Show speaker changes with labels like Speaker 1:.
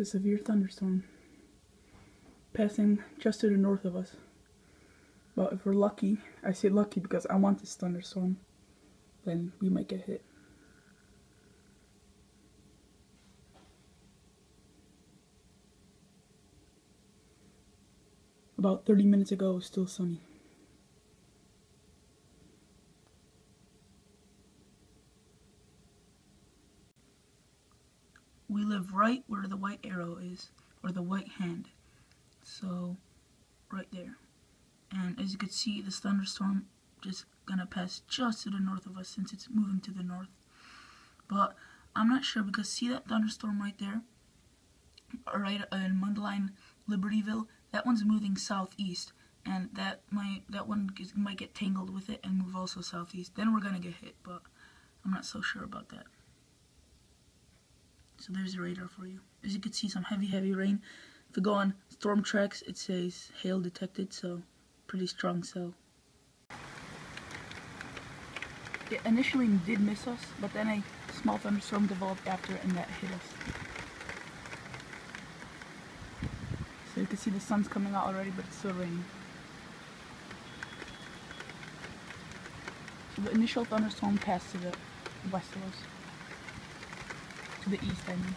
Speaker 1: It's a severe thunderstorm passing just to the north of us. But if we're lucky, I say lucky because I want this thunderstorm, then we might get hit. About 30 minutes ago, it was still sunny. We live right where the white arrow is, or the white hand. So, right there. And as you can see, this thunderstorm just gonna pass just to the north of us since it's moving to the north. But I'm not sure because see that thunderstorm right there? Right in Mundelein, Libertyville? That one's moving southeast. And that one might get tangled with it and move also southeast. Then we're gonna get hit, but I'm not so sure about that. So there's the radar for you. As you can see, some heavy rain. If we go on storm tracks, it says hail detected, so pretty strong cell. It initially did miss us, but then a small thunderstorm developed after it and that hit us. So you can see the sun's coming out already, but it's still raining. So the initial thunderstorm passed to the west of us. To the east, I mean.